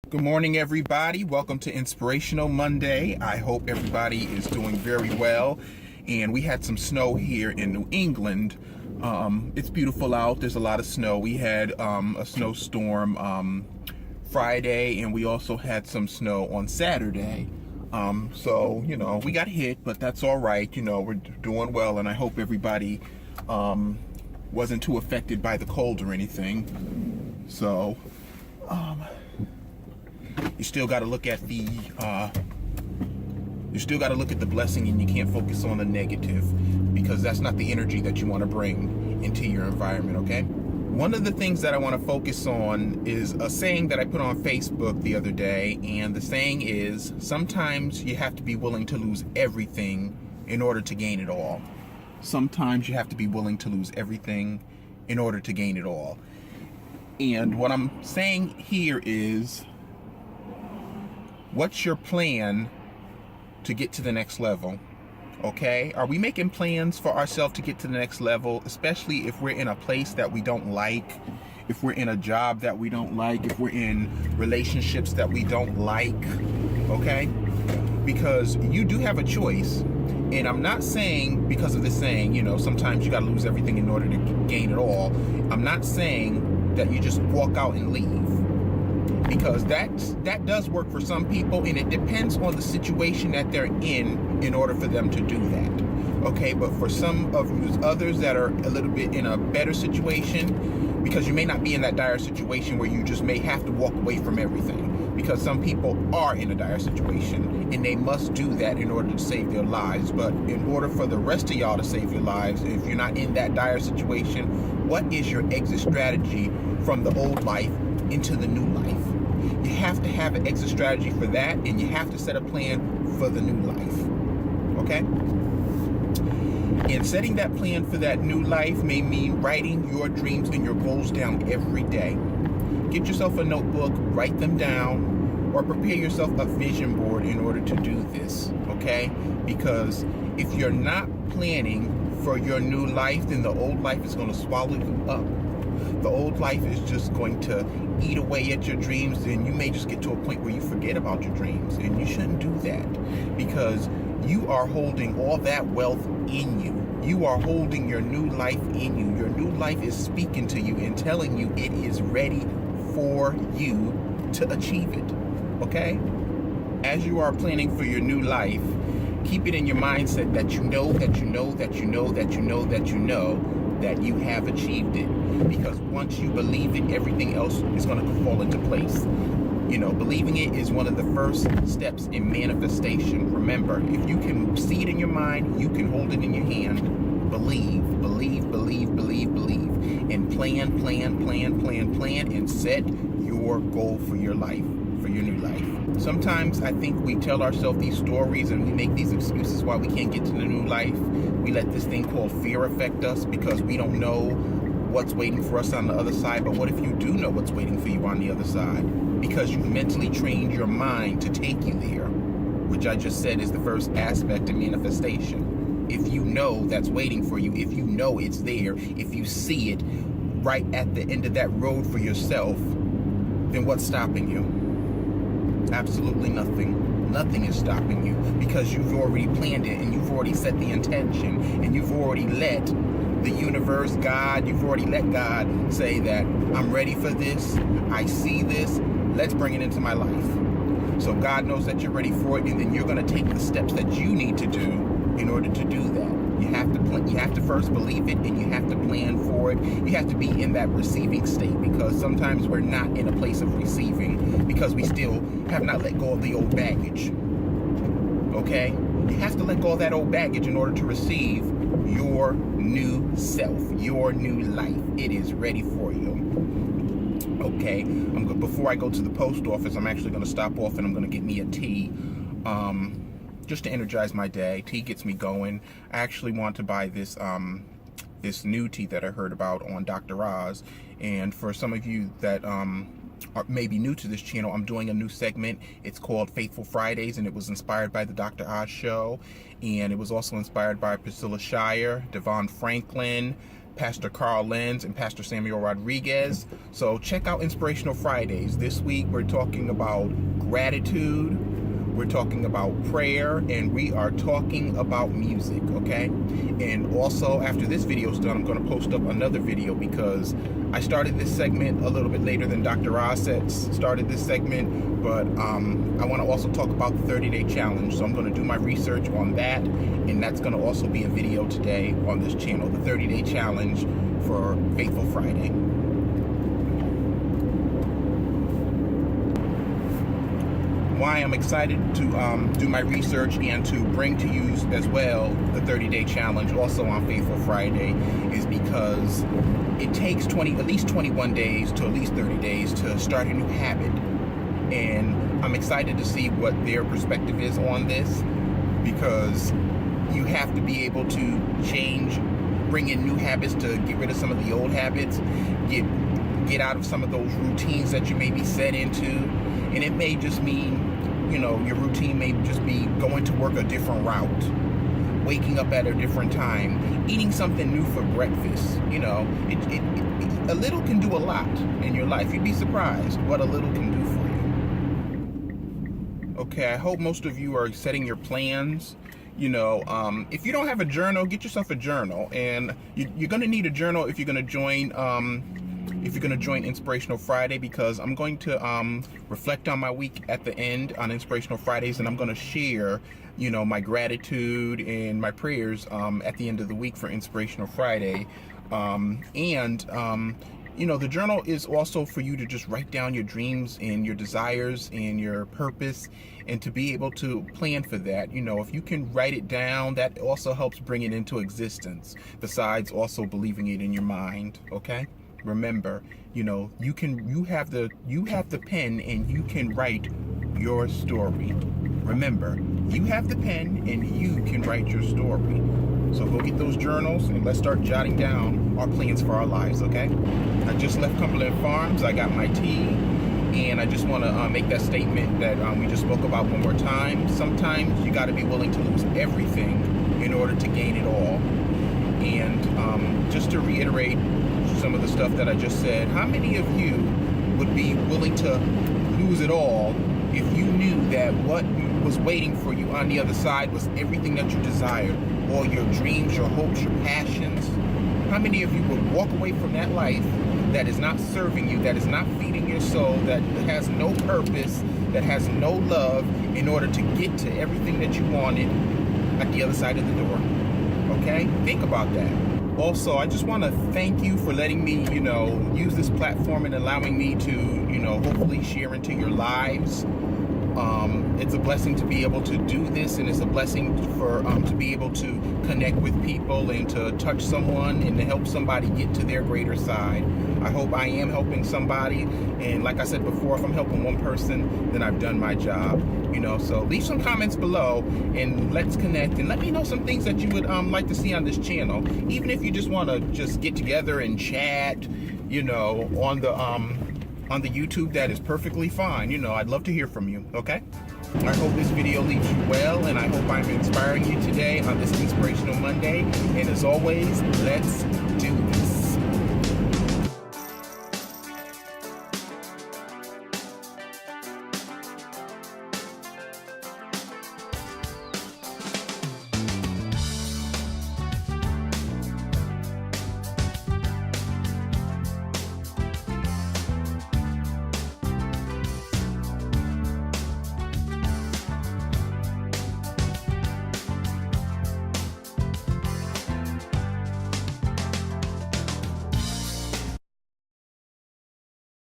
Good morning, everybody. Welcome to Inspirational Monday. I hope everybody is doing very well. And we had some snow here in New England. It's beautiful out. There's a lot of snow. We had a snowstorm Friday, and we also had some snow on Saturday. So, we got hit, but that's all right. We're doing well, and I hope everybody wasn't too affected by the cold or anything. So, you still got to look at the blessing, and you can't focus on the negative, because that's not the energy that you want to bring into your environment. Okay, one of the things that I want to focus on is a saying that I put on Facebook the other day, and the saying is, sometimes you have to be willing to lose everything in order to gain it all. Sometimes you have to be willing to lose everything in order to gain it all. And what I'm saying here is, what's your plan to get to the next level? Okay? Are we making plans for ourselves to get to the next level, especially if we're in a place that we don't like, if we're in a job that we don't like, if we're in relationships that we don't like? Okay? Because you do have a choice. And I'm not saying, because of this saying, sometimes you got to lose everything in order to gain it all. I'm not saying that you just walk out and leave. Because that does work for some people, and it depends on the situation that they're in order for them to do that. Okay, but for some of you others that are a little bit in a better situation, because you may not be in that dire situation where you just may have to walk away from everything, because some people are in a dire situation and they must do that in order to save their lives. But in order for the rest of y'all to save your lives, if you're not in that dire situation, what is your exit strategy from the old life into the new life? You have to have an exit strategy for that, and you have to set a plan for the new life. Okay? And setting that plan for that new life may mean writing your dreams and your goals down every day. Get yourself a notebook, write them down, or prepare yourself a vision board in order to do this. Okay? Because if you're not planning for your new life, then the old life is going to swallow you up. The old life is just going to eat away at your dreams, and you may just get to a point where you forget about your dreams, and you shouldn't do that, because you are holding all that wealth in you. You are holding your new life in you. Your new life is speaking to you and telling you it is ready for you to achieve it. Okay? As you are planning for your new life, keep it in your mindset that you know that you know that you know that you know that you know that you have achieved it. Because once you believe it, everything else is going to fall into place. Believing it is one of the first steps in manifestation. Remember, if you can see it in your mind, you can hold it in your hand. Believe, believe, believe, believe, believe. And plan, plan, plan, plan, plan, and set your goal for your life, for your new life. Sometimes I think we tell ourselves these stories and we make these excuses why we can't get to the new life. We let this thing called fear affect us because we don't know what's waiting for us on the other side. But what if you do know what's waiting for you on the other side? Because you've mentally trained your mind to take you there, which I just said is the first aspect of manifestation. If you know that's waiting for you, if you know it's there, if you see it right at the end of that road for yourself, then what's stopping you? Absolutely nothing. Nothing is stopping you, because you've already planned it, and you've already set the intention, and you've already let the universe, God, you've already let God say that I'm ready for this, I see this, let's bring it into my life. So God knows that you're ready for it, and then you're going to take the steps that you need to do in order to do that. You have to first believe it, and you have to plan for it. You have to be in that receiving state, because sometimes we're not in a place of receiving because we still have not let go of the old baggage. Okay? You have to let go of that old baggage in order to receive your new self, your new life. It is ready for you. Okay? Before I go to the post office, I'm actually going to stop off and I'm going to get me a tea. Just to energize my day. Tea gets me going. I actually want to buy this this new tea that I heard about on Dr. Oz. And for some of you that are maybe new to this channel, I'm doing a new segment. It's called Faithful Fridays, and it was inspired by the Dr. Oz show. And it was also inspired by Priscilla Shirer, Devon Franklin, Pastor Carl Lentz and Pastor Samuel Rodriguez. So check out Inspirational Fridays. This week we're talking about gratitude, we're talking about prayer, and we are talking about music, okay? And also, after this video is done, I'm going to post up another video because I started this segment a little bit later than Dr. Oz started this segment, but I want to also talk about the 30-day challenge. So I'm going to do my research on that, and that's going to also be a video today on this channel, the 30-day challenge for Faithful Friday. Why I'm excited to do my research and to bring to you as well the 30-day challenge also on Faithful Friday is because it takes at least 21 days to at least 30 days to start a new habit. And I'm excited to see what their perspective is on this, because you have to be able to bring in new habits to get rid of some of the old habits, get out of some of those routines that you may be set into. And it may just mean, your routine may just be going to work a different route, waking up at a different time, eating something new for breakfast. A little can do a lot in your life. You'd be surprised what a little can do for you. Okay, I hope most of you are setting your plans. If you don't have a journal, get yourself a journal. And you're going to need a journal if you're going to join Inspirational Friday, because I'm going to reflect on my week at the end on Inspirational Fridays, and I'm going to share, my gratitude and my prayers at the end of the week for Inspirational Friday. The journal is also for you to just write down your dreams and your desires and your purpose, and to be able to plan for that. If you can write it down, that also helps bring it into existence, besides also believing it in your mind, okay? Remember, you have the pen and you can write your story. Remember, you have the pen and you can write your story. So go get those journals and let's start jotting down our plans for our lives, okay? I just left Cumberland Farms. I got my tea, and I just want to make that statement that we just spoke about one more time. Sometimes you got to be willing to lose everything in order to gain it all. And just to reiterate some of the stuff that I just said, how many of you would be willing to lose it all if you knew that what was waiting for you on the other side was everything that you desired, all your dreams, your hopes, your passions? How many of you would walk away from that life that is not serving you, that is not feeding your soul, that has no purpose, that has no love, in order to get to everything that you wanted at the other side of the door? Okay? Think about that. Also, I just want to thank you for letting me, use this platform and allowing me to, hopefully share into your lives. It's a blessing to be able to do this, and it's a blessing for to be able to connect with people and to touch someone and to help somebody get to their greater side. I hope I am helping somebody, and like I said before, if I'm helping one person, then I've done my job. So leave some comments below and let's connect, and let me know some things that you would like to see on this channel. Even if you just want to just get together and chat, on the YouTube, that is perfectly fine. I'd love to hear from you, okay? I hope this video leaves you well, and I hope I'm inspiring you today on this Inspirational Monday. And as always, let's do this.